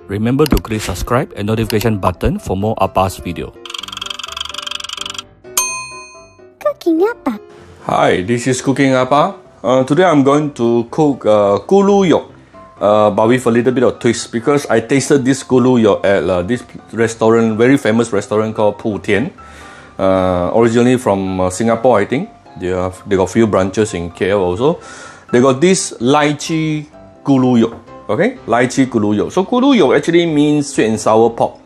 Remember to click subscribe and notification button for more Appa's video. Cooking Appa. Hi, this is Cooking Appa. Today I'm going to cook gulu yok, but with a little bit of twist because I tasted this gulu yok at this restaurant, very famous restaurant called Pu Tian. Originally from Singapore, I think. They got a few branches in KL also. They got this lychee gulu yok. Okay, lychee gulu yok. So gulu yok actually means sweet and sour pork.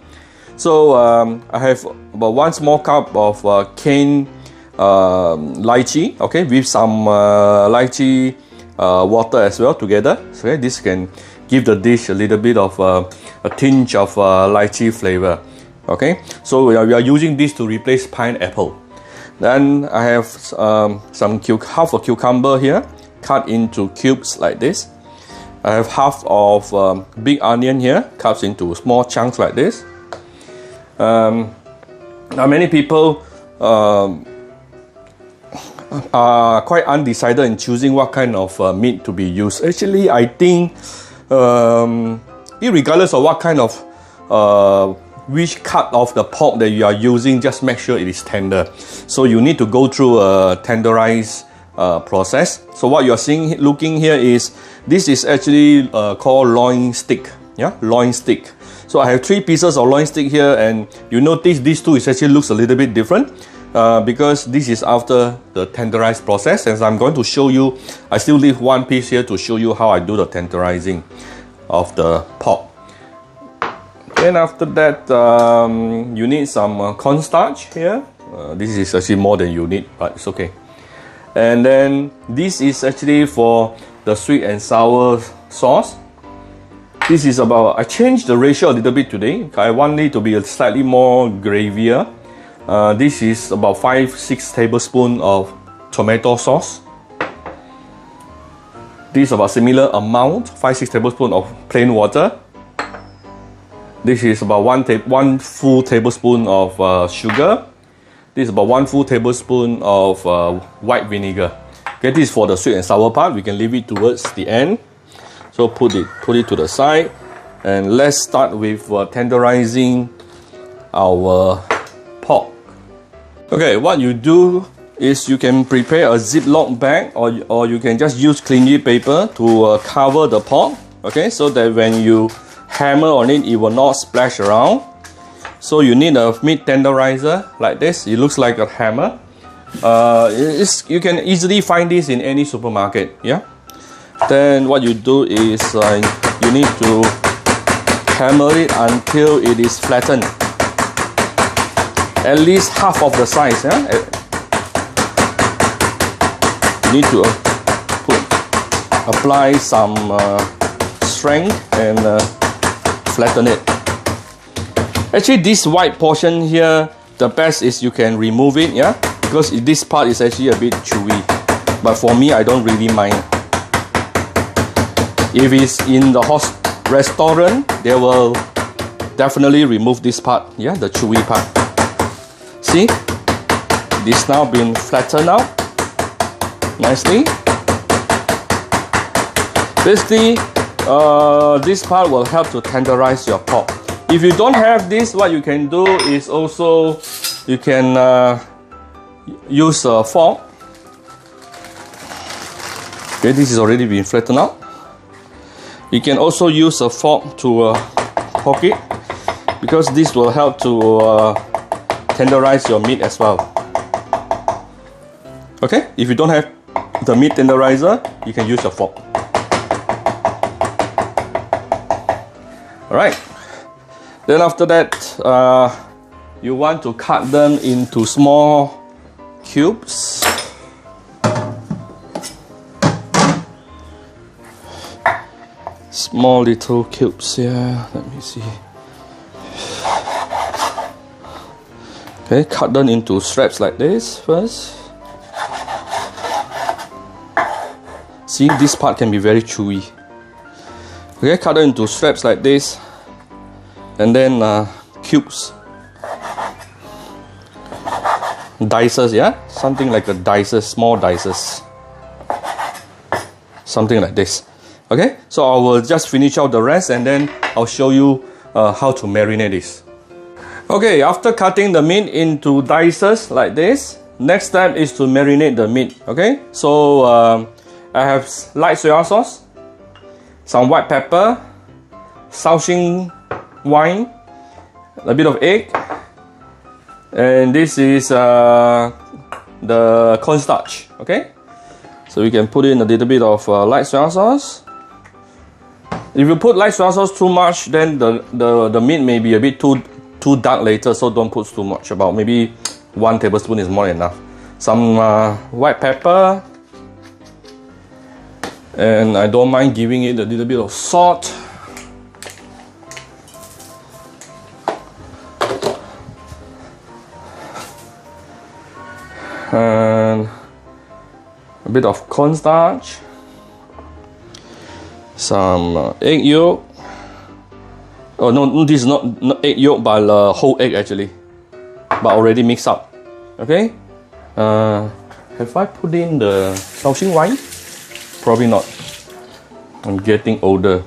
So I have about 1 small cup of canned lychee, okay, with some lychee water as well together. So okay, this can give the dish a little bit of a tinge of lychee flavor. Okay, so we are using this to replace pineapple. Then I have half a cucumber here, cut into cubes like this. I have half of big onion here, cut into small chunks like this. Now many people are quite undecided in choosing what kind of meat to be used. Actually, I think regardless of what kind of which cut of the pork that you are using, just make sure it is tender. So you need to go through a tenderized process. So what you are seeing, looking here is, this is actually called loin steak. Yeah, loin steak. So I have 3 pieces of loin steak here, and you notice these two is actually looks a little bit different because this is after the tenderized process. As I'm going to show you, I still leave 1 piece here to show you how I do the tenderizing of the pork. Then after that, you need some cornstarch here. This is actually more than you need, but it's okay. And then this is actually for the sweet and sour sauce. This is about, I changed the ratio a little bit today. I want it to be a slightly more gravier. This is about 5-6 tablespoons of tomato sauce. This is about similar amount, 5-6 tablespoons of plain water. This is about 1 full tablespoon of sugar. This is about 1 full tablespoon of white vinegar. Okay, this is for the sweet and sour part. We can leave it towards the end. So put it to the side, and let's start with tenderizing our pork. Okay, what you do is you can prepare a Ziploc bag, or you can just use clingy paper to cover the pork. Okay, so that when you hammer on it, it will not splash around. So you need a meat tenderizer like this. It looks like a hammer. You can easily find this in any supermarket. Yeah. Then what you do is you need to hammer it until it is flattened, at least half of the size. Yeah? You need to apply some strength and flatten it. Actually, this white portion here, the best is you can remove it, yeah, because this part is actually a bit chewy. But for me, I don't really mind. If it's in the restaurant, they will definitely remove this part, yeah, the chewy part. See, this now been flattened out nicely. Basically, this part will help to tenderize your pork. If you don't have this, what you can do is also you can use a fork. Okay, this is already been flattened out. You can also use a fork to poke it, because this will help to tenderize your meat as well. Okay, if you don't have the meat tenderizer, you can use a fork. Alright, then after that, you want to cut them into small cubes. Small little cubes here. Let me see. Okay, cut them into strips like this first. See, this part can be very chewy. Okay, cut them into strips like this, and then cubes. Dices, yeah? Something like a dices, small dices. Something like this. Okay, so I will just finish out the rest and then I'll show you how to marinate this. Okay, after cutting the meat into dices like this, next step is to marinate the meat. Okay, so I have light soy sauce, some white pepper, Shaoxing wine, a bit of egg, and this is the cornstarch. Okay, so we can put in a little bit of light soy sauce. If you put light soy sauce too much, then the meat may be a bit too dark later, so don't put too much. About maybe 1 tablespoon is more than enough. Some white pepper, and I don't mind giving it a little bit of salt. And a bit of cornstarch, some egg yolk. Oh no, this is not egg yolk, but whole egg actually, but already mixed up. Okay, have I put in the Shaoxing wine? Probably not. I'm getting older.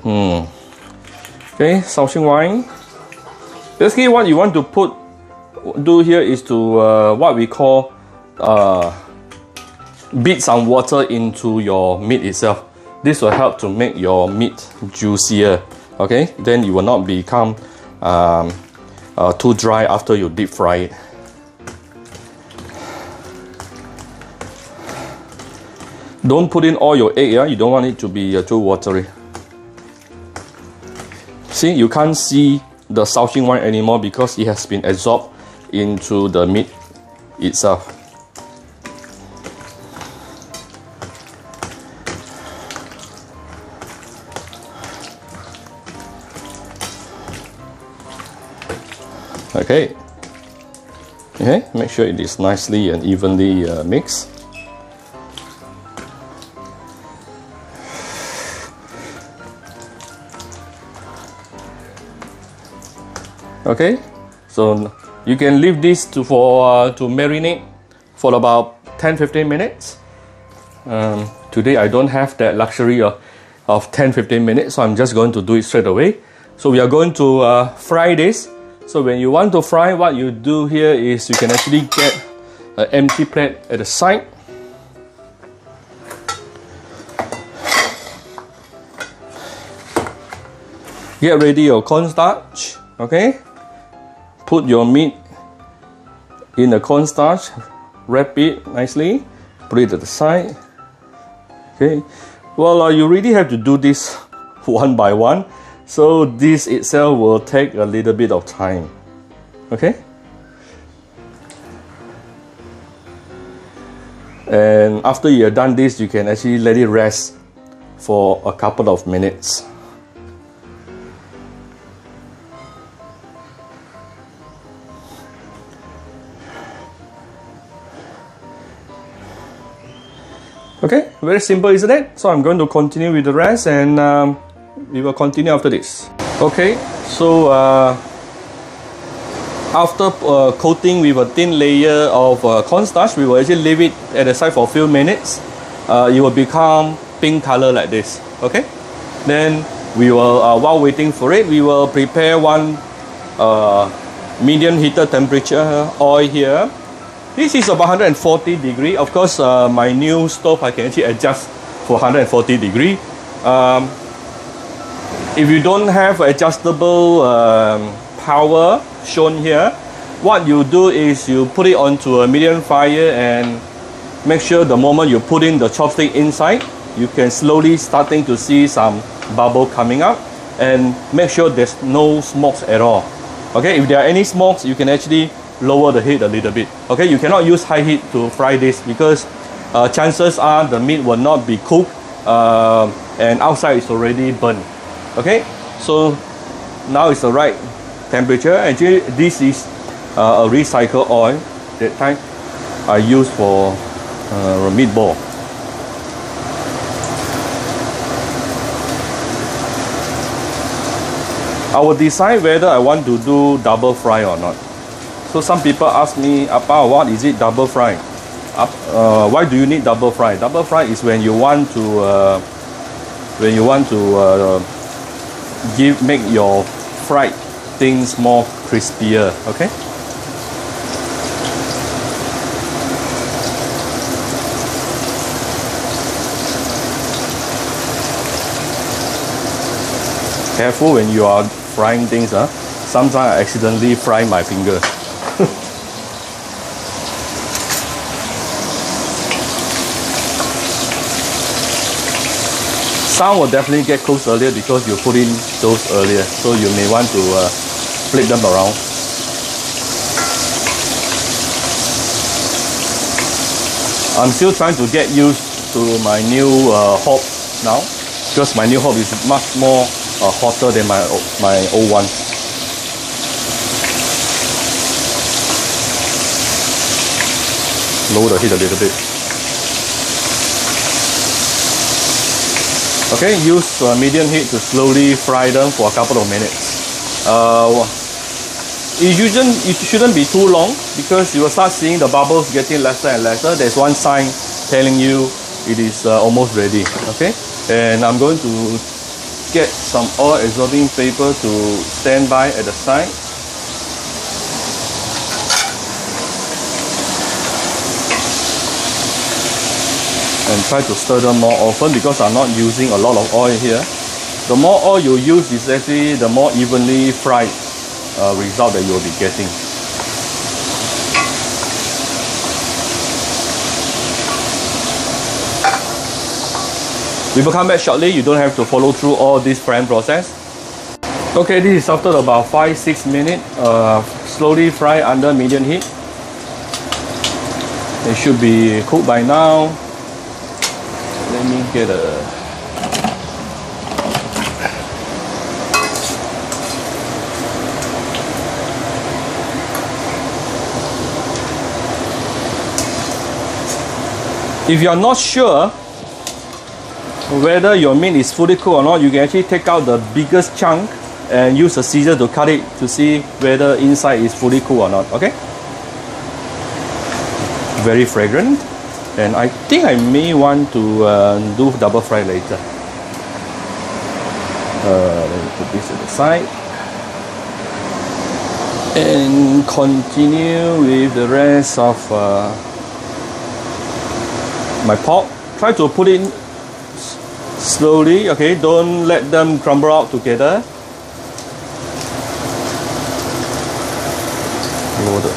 Okay, Shaoxing wine. Basically, what you want to do here is to what we call beat some water into your meat itself. This will help to make your meat juicier. Okay, then it will not become too dry after you deep fry it. Don't put in all your egg, yeah? You don't want it to be too watery. See, you can't see the Shaoxing wine anymore because it has been absorbed into the meat itself. Okay, make sure it is nicely and evenly mixed. Okay, so you can leave this to marinate for about 10-15 minutes. Today I don't have that luxury of 10-15 minutes, so I'm just going to do it straight away. So we are going to fry this. So when you want to fry, what you do here is you can actually get an empty plate at the side. Get ready your cornstarch. Okay, put your meat in the cornstarch, wrap it nicely, put it at the side. Okay, well, you really have to do this one by one, so this itself will take a little bit of time. Okay, and after you have done this, you can actually let it rest for a couple of minutes. Okay, very simple, isn't it? So I'm going to continue with the rest, and we will continue after this. Okay, so after coating with a thin layer of cornstarch, we will actually leave it at the side for a few minutes. It will become pink color like this. Okay, then we will, while waiting for it, we will prepare one medium heated temperature oil here. This is about 140 degree. Of course, my new stove I can actually adjust for 140 degree. If you don't have adjustable power shown here, what you do is you put it onto a medium fire and make sure the moment you put in the chopstick inside, you can slowly starting to see some bubble coming up, and make sure there's no smokes at all. Okay, if there are any smokes, you can actually lower the heat a little bit. Okay, you cannot use high heat to fry this because chances are the meat will not be cooked and outside is already burnt. Okay, so now it's the right temperature. Actually, this is a recycled oil that time I use for a meatball. I will decide whether I want to do double fry or not. So some people ask me, Appa, what is it double fry? Why do you need double fry? Double fry is when you want to when you want to make your fried things more crispier. Okay. Careful when you are frying things. Sometimes I accidentally fry my finger. Some will definitely get cooked earlier because you put in those earlier, so you may want to flip them around. I'm still trying to get used to my new hob now, because my new hob is much more hotter than my old one. Lower the heat a little bit. Okay, use medium heat to slowly fry them for a couple of minutes. It shouldn't be too long because you will start seeing the bubbles getting lesser and lesser. There's one sign telling you it is almost ready. Okay, and I'm going to get some oil absorbing paper to stand by at the side. And try to stir them more often because I'm not using a lot of oil here. The more oil you use is actually the more evenly fried result that you will be getting. We will come back shortly. You don't have to follow through all this frying process. Okay, this is after about 5-6 minutes. Slowly fry under medium heat. It should be cooked by now. Let me get a... If you are not sure whether your meat is fully cooked or not, you can actually take out the biggest chunk and use a scissor to cut it to see whether inside is fully cooked or not. Okay? Very fragrant. And I think I may want to do double fry later. Let me put this to the side. And continue with the rest of my pork. Try to put in slowly, okay? Don't let them crumble out together. Loaded.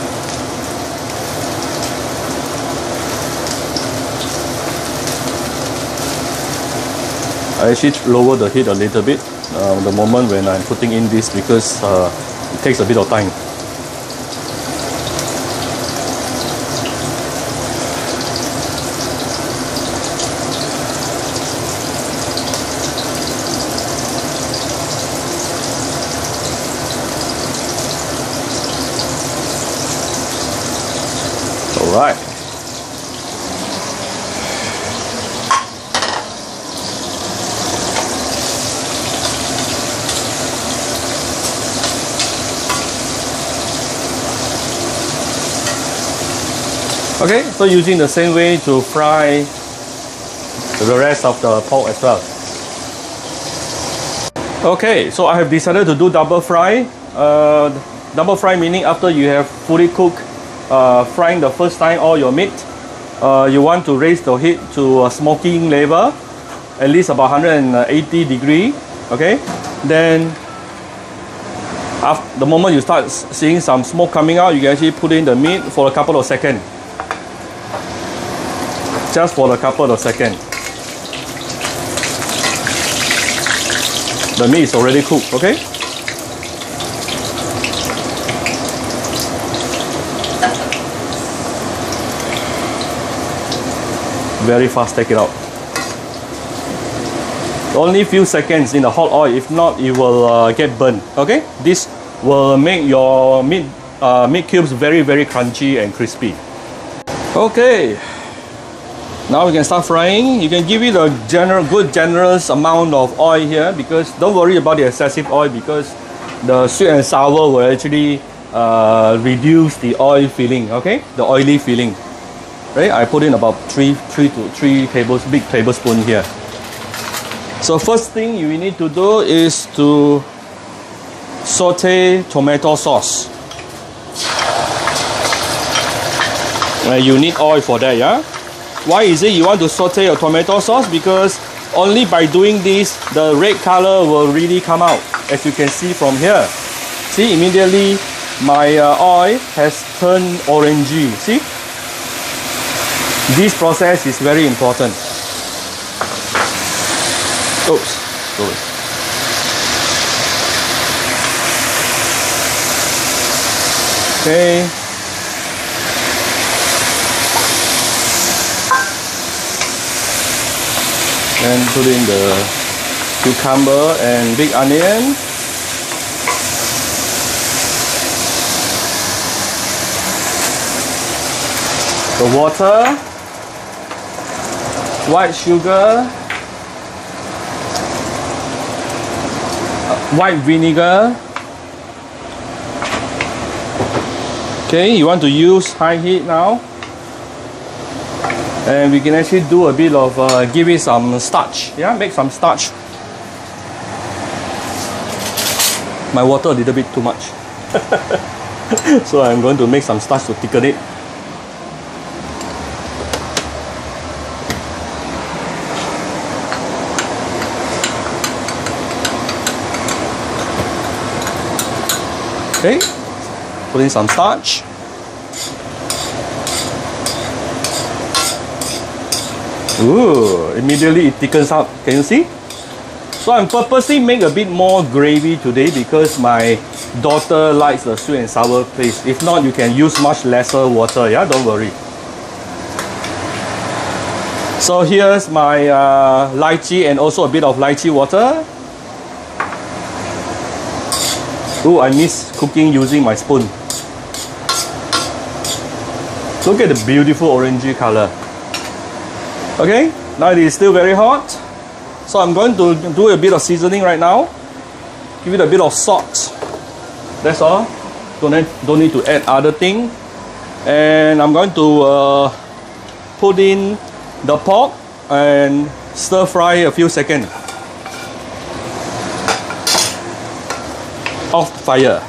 I actually lower the heat a little bit the moment when I'm putting in this because it takes a bit of time. All right. Okay, so using the same way to fry the rest of the pork as well. Okay, so I have decided to do double fry. Double fry meaning after you have fully cooked frying the first time all your meat, you want to raise the heat to a smoking level, at least about 180 degree. Okay, then after the moment you start seeing some smoke coming out, you can actually put in the meat for a couple of seconds. Just for a couple of seconds. The meat is already cooked, okay? Very fast, take it out. Only few seconds in the hot oil, if not it will get burnt, okay? This will make your meat cubes very crunchy and crispy. Okay. Now we can start frying. You can give it a generous amount of oil here because don't worry about the excessive oil because the sweet and sour will actually reduce the oil feeling, okay? The oily feeling. Right? I put in about 3 big tablespoons here. So first thing you need to do is to saute tomato sauce. You need oil for that, yeah? Why is it you want to saute your tomato sauce? Because only by doing this, the red color will really come out, as you can see from here. See, immediately my oil has turned orangey. See? This process is very important. Oops, sorry. Okay. And put in the cucumber and big onion. The water, white sugar, white vinegar. Okay, you want to use high heat now. And we can actually do a bit of, give it some starch. Yeah, make some starch. My water a little bit too much. So I'm going to make some starch to thicken it. Okay, put in some starch. Ooh, immediately it thickens up. Can you see? So I'm purposely make a bit more gravy today because my daughter likes the sweet and sour paste. If not, you can use much lesser water. Yeah, don't worry. So here's my lychee and also a bit of lychee water. Ooh, I miss cooking using my spoon. Look at the beautiful orangey color. Okay, now it is still very hot. So I'm going to do a bit of seasoning right now. Give it a bit of salt. That's all. Don't need to add other thing. And I'm going to put in the pork and stir fry a few seconds. Off fire.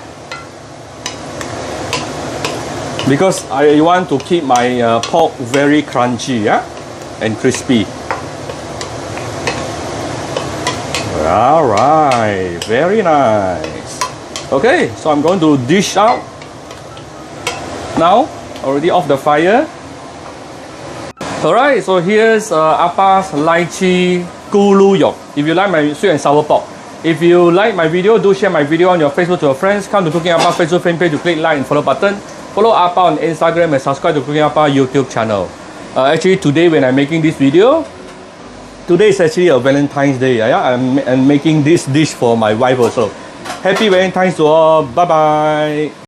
Because I want to keep my pork very crunchy, yeah, and crispy. Alright, very nice. Okay, so I'm going to dish out. Now, already off the fire. Alright, so here's Appa's lychee咕噜肉. If you like my sweet and sour pork. If you like my video, do share my video on your Facebook to your friends. Come to Cooking Appa Facebook fan page to click like and follow button. Follow Appa on Instagram and subscribe to Cooking Appa YouTube channel. Actually, today when I'm making this video, today is actually a Valentine's Day. Yeah, I'm making this dish for my wife also. Happy Valentine's to all. Bye bye.